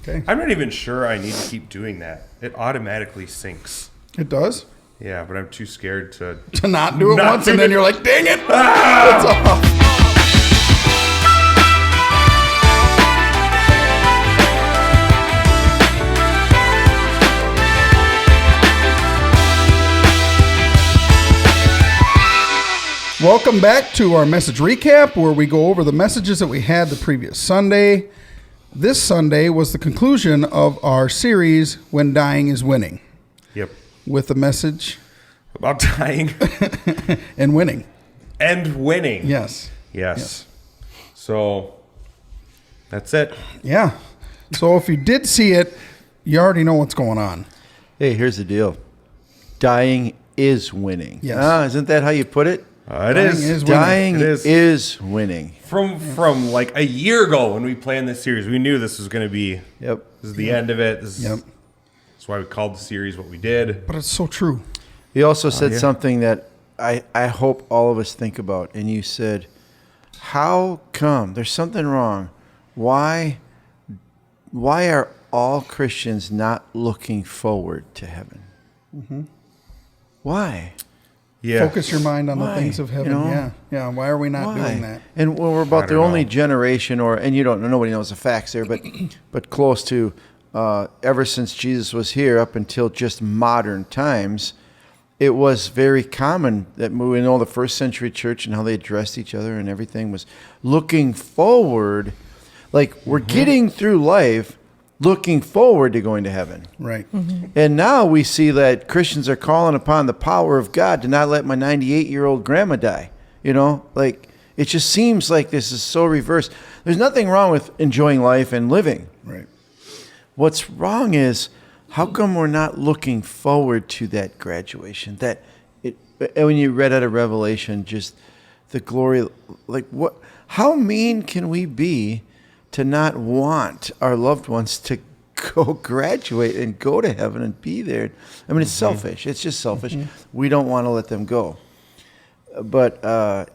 Okay. I'm not even sure I need to keep doing that. It automatically syncs. It does? Yeah, but I'm too scared to... To not do it Not once, do and then it. you're like, dang it! That's off. Welcome back to our message recap, where we go over the messages that we had the previous Sunday. This Sunday was the conclusion of our series, When Dying is Winning, Yep. with the message About dying and winning. and winning. Yes. Yes. So, that's it. Yeah. So if you did see it, you already know what's going on. Hey, here's the deal. Dying is winning. Yes. Isn't that how you put it? It Dying is. is winning. Dying It is. is winning. From like a year ago when we planned this series, we knew this was going to be... Yep. This is the end of it. This is, Yep. That's why we called the series what we did. But it's so true. You also said yeah. something that I hope all of us think about. And you said, how come? There's something wrong. Why are all Christians not looking forward to heaven? Mm-hmm. Why? Yeah. Focus your mind on the Why? things of heaven. You know? Yeah. Yeah. Why are we not doing that? And when we're about I the don't only know. generation, and you don't know, nobody knows the facts there, but close to ever since Jesus was here up until just modern times, it was very common that we know the first century church and how they addressed each other and everything was looking forward, like we're getting through life looking forward to going to heaven. Right. And now we see that Christians are calling upon the power of God to not let my 98-year-old grandma die. You know, like it just seems like this is so reversed. There's nothing wrong with enjoying life and living. Right. What's wrong is how come we're not looking forward to that graduation? When you read out of Revelation, just the glory, like what? How mean can we be to not want our loved ones to go graduate and go to heaven and be there? I mean, it's selfish. It's just selfish. We don't want to let them go. But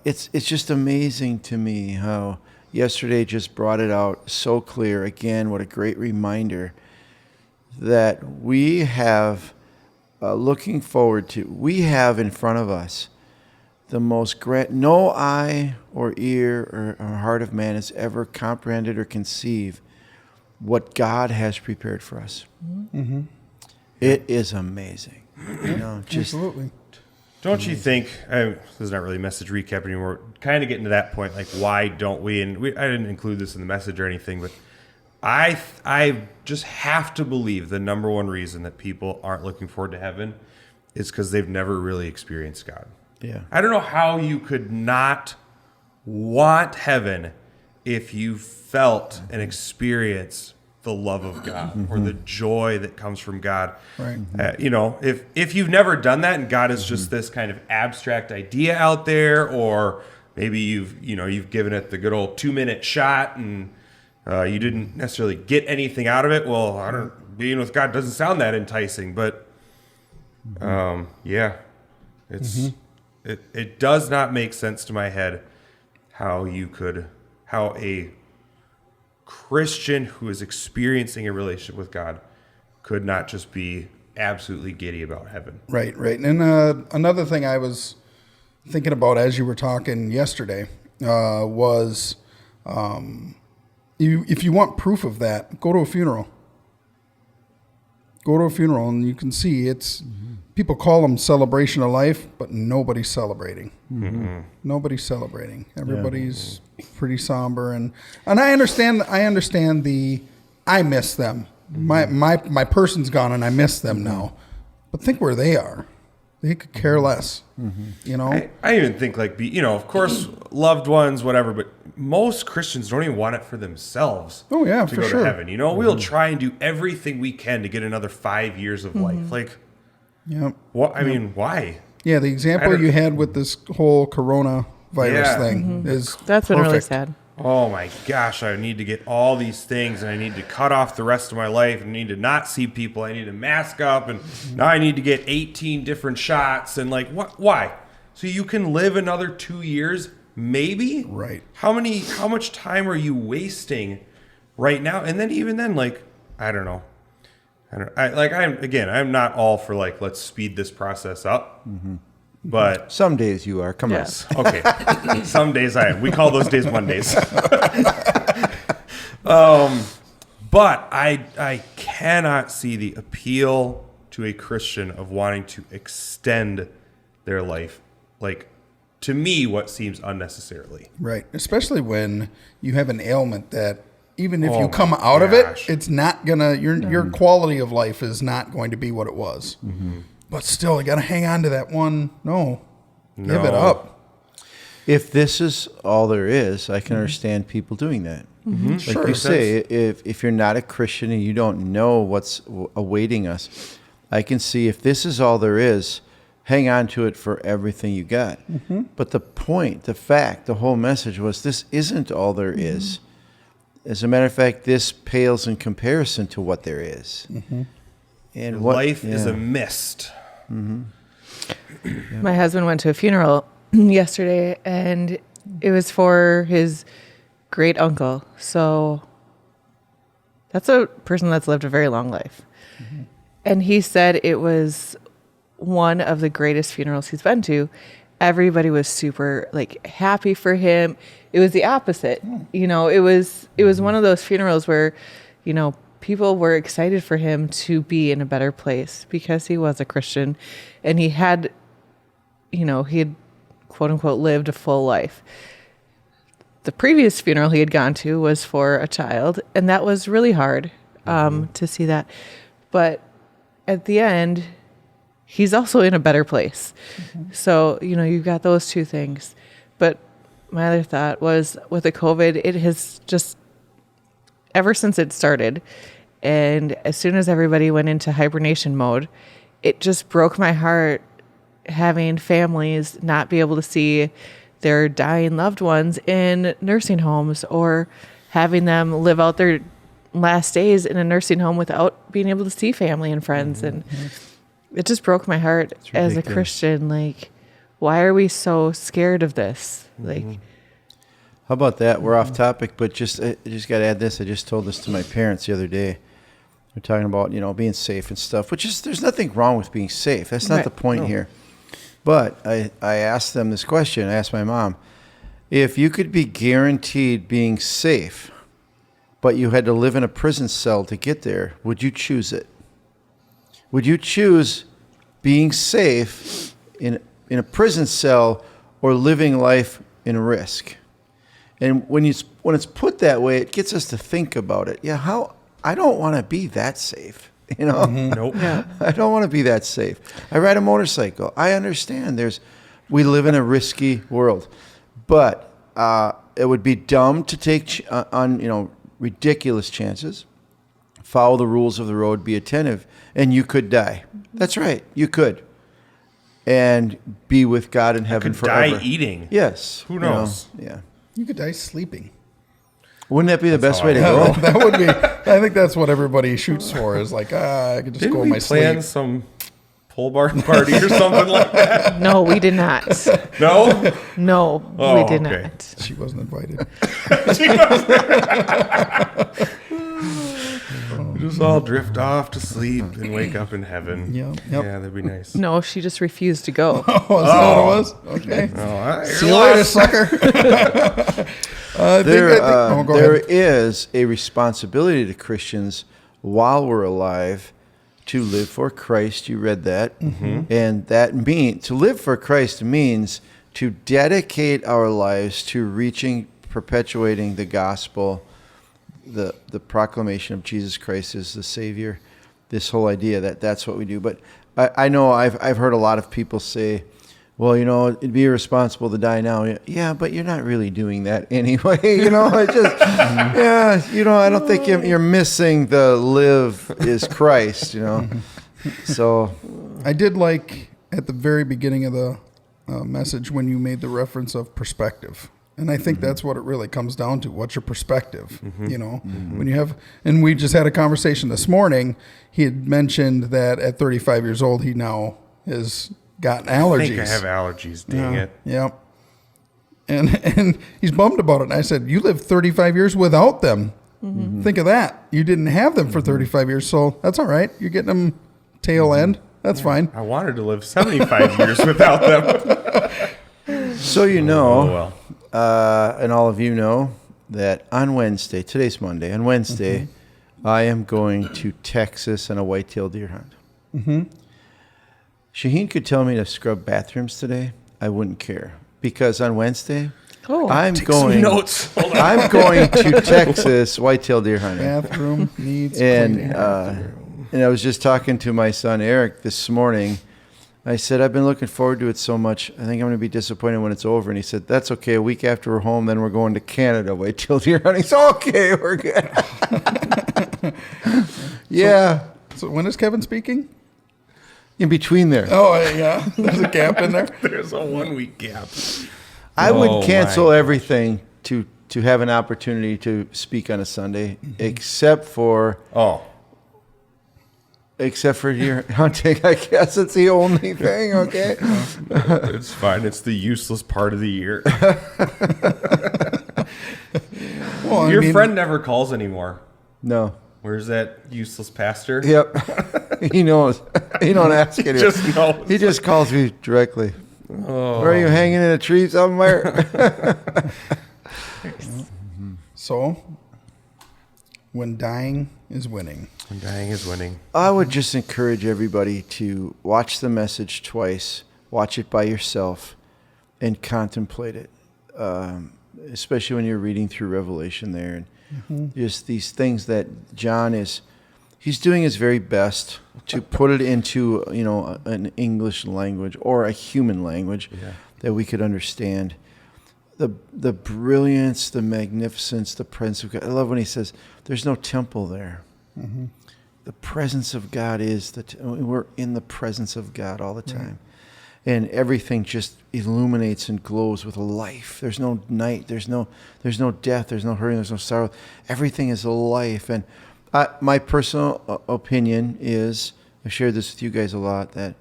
it's just amazing to me how yesterday just brought it out so clear. Again, what a great reminder that we have looking forward to. We have in front of us the most great, no eye or ear or heart of man has ever comprehended or conceived what God has prepared for us. Mm-hmm. It is amazing. You know, just Absolutely. Don't you think, this is not really a message recap anymore, kind of getting to that point, like why don't we, and I didn't include this in the message or anything, but I just have to believe the number one reason that people aren't looking forward to heaven is because they've never really experienced God. yeah. I don't know how you could not want heaven if you felt and experienced the love of God or the joy that comes from God. Right. You know, if you've never done that and God is just this kind of abstract idea out there, or maybe you've given it the good old 2-minute shot and you didn't necessarily get anything out of it. Well, being with God doesn't sound that enticing, but yeah, it does not make sense to my head how a Christian who is experiencing a relationship with God could not just be absolutely giddy about heaven. Right. Right. And another thing I was thinking about as you were talking yesterday was if you want proof of that, go to a funeral. Go to a funeral and you can see it's people call them celebration of life, but nobody's celebrating. Mm-hmm. Nobody's celebrating. Everybody's pretty somber, and I understand. I miss them. My person's gone, and I miss them now. But think where they are. They could care less. You know. I even think of course, loved ones, whatever. But most Christians don't even want it for themselves. Oh yeah, to for go sure. to heaven. You know, we'll try and do everything we can to get another 5 years of life. Like, Yep. what? I mean, why? Yeah, the example you had with this whole coronavirus thing is That's been really perfect. sad. Oh my gosh, I need to get all these things and I need to cut off the rest of my life and I need to not see people. I need to mask up and now I need to get 18 different shots and what? Why? So you can live another 2 years, maybe? Right. How much time are you wasting right now. And then even then, like, I don't know. I'm not all for like, let's speed this process up. But Some days you are. Come on. yes, okay. Some days I am. We call those days Mondays. But I cannot see the appeal to a Christian of wanting to extend their life, like, to me, what seems unnecessarily. Right. Especially when you have an ailment that even if Oh you come my out of it, gosh. it's not gonna your quality of life is not going to be what it was. But still, you got to hang on to that one. No, give it No. up. If this is all there is, I can understand people doing that. Like Sure. you say, if you're not a Christian and you don't know what's awaiting us, I can see if this is all there is, hang on to it for everything you got. But the point, the fact, the whole message was this isn't all there is. As a matter of fact, this pales in comparison to what there is. And Life is a mist. My husband went to a funeral yesterday, and it was for his great uncle. So that's a person that's lived a very long life. And he said it was one of the greatest funerals he's been to. Everybody was super like happy for him. It was the opposite. You know, it was one of those funerals where, you know, people were excited for him to be in a better place because he was a Christian and he had, you know, he had quote unquote lived a full life. The previous funeral he had gone to was for a child, and that was really hard to see that. But at the end, he's also in a better place. So, you know, you've got those two things. But my other thought was with the COVID, it has just, ever since it started, and as soon as everybody went into hibernation mode, it just broke my heart having families not be able to see their dying loved ones in nursing homes or having them live out their last days in a nursing home without being able to see family and friends. And it just broke my heart as a ridiculous. Christian. Like, why are we so scared of this? Like, How about that? We're off topic, but I just got to add this. I just told this to my parents the other day. We're talking about, you know, being safe and stuff, which is, there's nothing wrong with being safe. That's not Right. the point here. But I asked them this question. I asked my mom, if you could be guaranteed being safe, but you had to live in a prison cell to get there, would you choose it? Would you choose being safe in a prison cell or living life in risk? And when it's put that way, it gets us to think about it. Yeah, I don't want to be that safe. You know, Nope. I don't want to be that safe. I ride a motorcycle. I understand we live in a risky world, but it would be dumb to take on, you know, ridiculous chances. Follow the rules of the road, be attentive, and you could die. That's right, you could, and be with God in heaven Could forever. die eating. Yes. Who you know, knows? yeah. You could die sleeping. Wouldn't that be the best how way I to feel. go? That would be. I think that's what everybody shoots for. Is like, I could just Didn't go in we my plan sleep. some pole barn party or something like that? no, we did not. No? No, Oh, we did okay. not. She wasn't invited. Just all drift off to sleep and wake up in heaven. Yep. Yeah, that'd be nice. No, she just refused to go. Oh, is that what it was? Okay. Oh, See you later, sucker. I think, oh, go There ahead. is a responsibility to Christians while we're alive to live for Christ. You read that. And that to live for Christ means to dedicate our lives to perpetuating the gospel, the proclamation of Jesus Christ as the Savior. This whole idea that's what we do. But I know I've heard a lot of people say, well, you know, it'd be irresponsible to die now. Yeah, but you're not really doing that anyway. You know, yeah, you know, I don't think you're missing the live is Christ, you know. So I did like at the very beginning of the message when you made the reference of perspective. And I think that's what it really comes down to. What's your perspective? You know, when you have, and we just had a conversation this morning. He had mentioned that at 35 years old, he now has gotten allergies. I think I have allergies. Dang it. Yep. And he's bummed about it. And I said, you lived 35 years without them. Think of that. You didn't have them for 35 years, so that's all right. You're getting them tail end. That's fine. I wanted to live 75 years without them. So Oh, well. and all of you know that on Wednesday, today's Monday, on Wednesday, I am going to Texas on a whitetail deer hunt. Shaheen could tell me to scrub bathrooms today. I wouldn't care because on Wednesday, Oh, I'm Some going. notes. Hold on. I'm going to Texas whitetail deer hunting. Bathroom needs And cleaning. and I was just talking to my son Eric this morning. I said, I've been looking forward to it so much. I think I'm going to be disappointed when it's over. And he said, that's okay. A week after we're home, then we're going to Canada whitetail deer hunting. So, okay, we're good. Yeah. So when is Kevin speaking? In between there. Oh, yeah. There's a gap in there. There's a 1 week gap. I Oh, would cancel my everything to have an opportunity to speak on a Sunday, except for deer hunting. I guess it's the only thing, okay? It's fine. It's the useless part of the year. Well, Your friend never calls anymore. No. Where's that useless pastor? Yep. He knows. He don't ask it. Just knows. He just calls me directly. Oh. Where are you hanging in a tree somewhere? So, when dying is winning. When dying is winning. I would just encourage everybody to watch the message twice, watch it by yourself, and contemplate it. Especially when you're reading through Revelation there, and just these things that John he's doing his very best to put it into an English language or a human language that we could understand. The brilliance, the magnificence, the presence of God. I love when he says, "There's no temple there." The presence of God is we're in the presence of God all the time, and everything just illuminates and glows with life. There's no night. There's no death. There's no hurting. There's no sorrow. Everything is life. And my personal opinion is, I've shared this with you guys a lot, that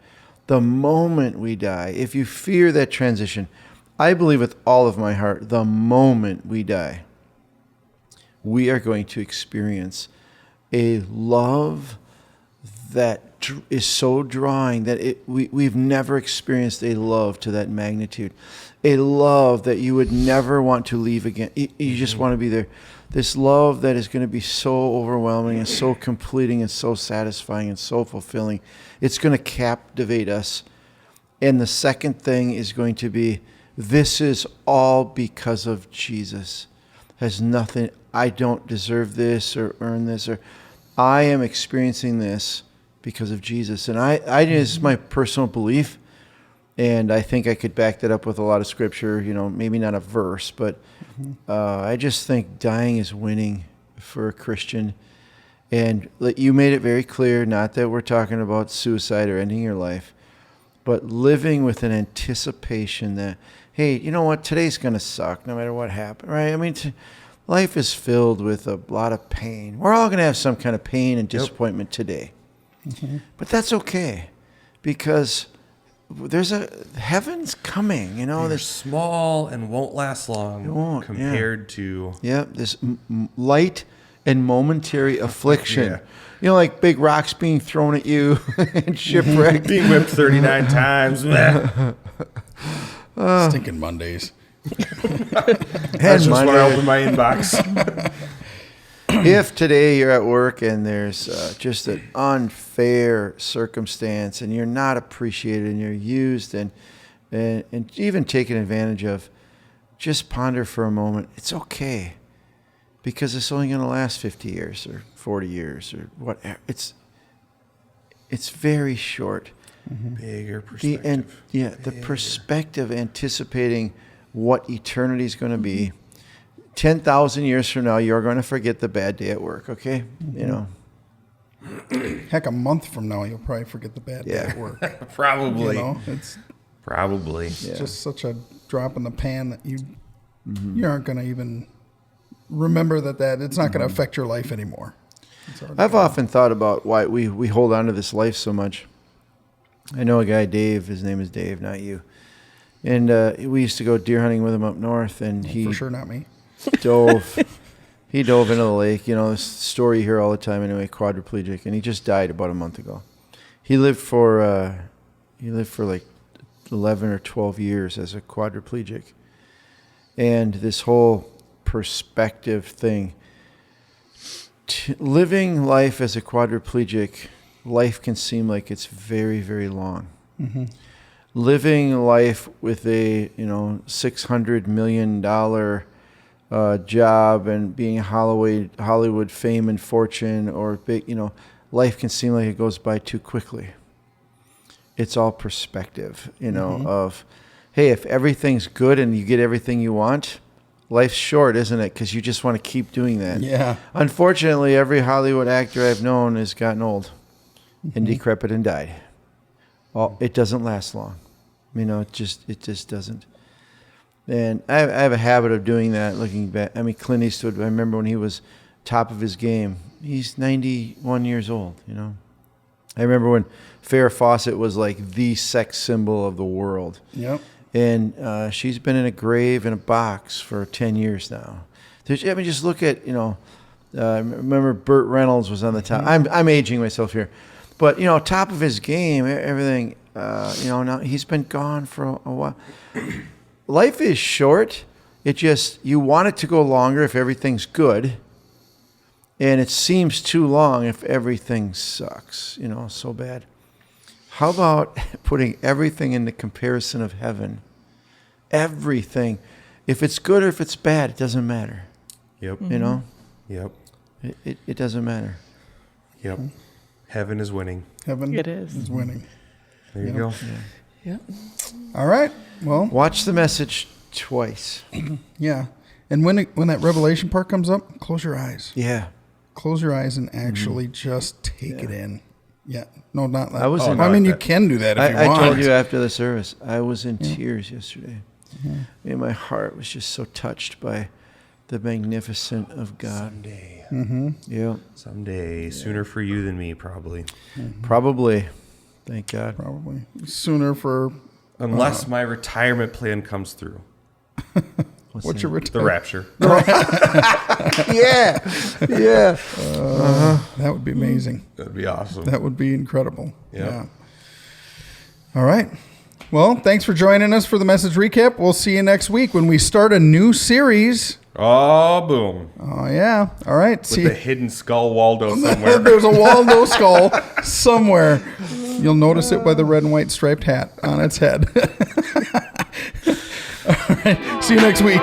the moment we die, if you fear that transition, I believe with all of my heart, the moment we die, we are going to experience a love that is so drawing that we've never experienced a love to that magnitude. A love that you would never want to leave again. You just want to be there. This love that is going to be so overwhelming and so completing and so satisfying and so fulfilling. It's going to captivate us. And the second thing is going to be, this is all because of Jesus. Has nothing, I don't deserve this or earn this, or I am experiencing this because of Jesus. And I this is my personal belief, and I think I could back that up with a lot of scripture, maybe not a verse, but I just think dying is winning for a Christian. And you made it very clear, not that we're talking about suicide or ending your life, but living with an anticipation that, hey, you know what, today's going to suck no matter what happened, right? I mean, life is filled with a lot of pain. We're all going to have some kind of pain and disappointment today. But that's okay, because heaven's coming, They're small and won't last long won't, compared to... Yeah, this light and momentary affliction. Yeah. Like big rocks being thrown at you and shipwrecked. Being whipped 39 times. Stinking Mondays. That's just when I open my inbox. If today you're at work and there's just an unfair circumstance and you're not appreciated and you're used and even taken advantage of, just ponder for a moment. It's okay, because it's only going to last 50 years or 40 years or whatever. It's very short. Bigger perspective. The perspective, anticipating what eternity is going to be. 10,000 years from now, you're going to forget the bad day at work, okay? Heck, a month from now, you'll probably forget the bad day at work. Probably. It's Probably. just such a drop in the pan that you aren't going to even remember that it's not going to affect your life anymore. I've often thought about why we hold on to this life so much. I know a guy, Dave. His name is Dave, not you. And we used to go deer hunting with him up north, and he For sure, not me. dove he dove into the lake. You know, this story you hear all the time anyway, quadriplegic, and he just died about a month ago. He lived for like 11 or 12 years as a quadriplegic. And this whole perspective thing, living life as a quadriplegic, life can seem like it's very, very long. Mm-hmm. Living life with a $600 million job and being Hollywood fame and fortune, or big, life can seem like it goes by too quickly. It's all perspective, of, hey, if everything's good and you get everything you want, life's short, isn't it? Because you just want to keep doing that. Yeah. Unfortunately, every Hollywood actor I've known has gotten old and decrepit and died. Well, it doesn't last long. It just doesn't. And I have a habit of doing that, looking back. I mean, Clint Eastwood, I remember when he was top of his game. He's 91 years old, I remember when Farrah Fawcett was like the sex symbol of the world. Yep. And she's been in a grave in a box for 10 years now. Just look at, remember Burt Reynolds was on the top. I'm aging myself here. But, top of his game, everything, now he's been gone for a while. Life is short. You want it to go longer if everything's good. And it seems too long if everything sucks, so bad. How about putting everything in the comparison of heaven? Everything. If it's good or if it's bad, it doesn't matter. Yep. Yep. It doesn't matter. Yep. Heaven is winning. Heaven It is. winning. There you go. Yep. All right. Well, Watch the message twice. yeah. And when that revelation part comes up, close your eyes. Yeah. Close your eyes and actually just take it in. Yeah. No, not that. I was in- I mean, you that. can do that if you I want. told you after the service, I was in tears yesterday. And my heart was just so touched by the magnificent of God. Someday. Yeah. Someday. Sooner for you than me, probably. Probably. Thank God. Probably sooner for Unless my retirement plan comes through. what's your The return? rapture. Yeah. Yeah. That would be amazing. That'd be awesome. That would be incredible. Yeah. Yeah. All right. Well, thanks for joining us for the message recap. We'll see you next week when we start a new series. Oh, boom. Oh, yeah. All right. With See the hidden skull Waldo somewhere. There's a Waldo skull somewhere. You'll notice it by the red and white striped hat on its head. All right. See you next week.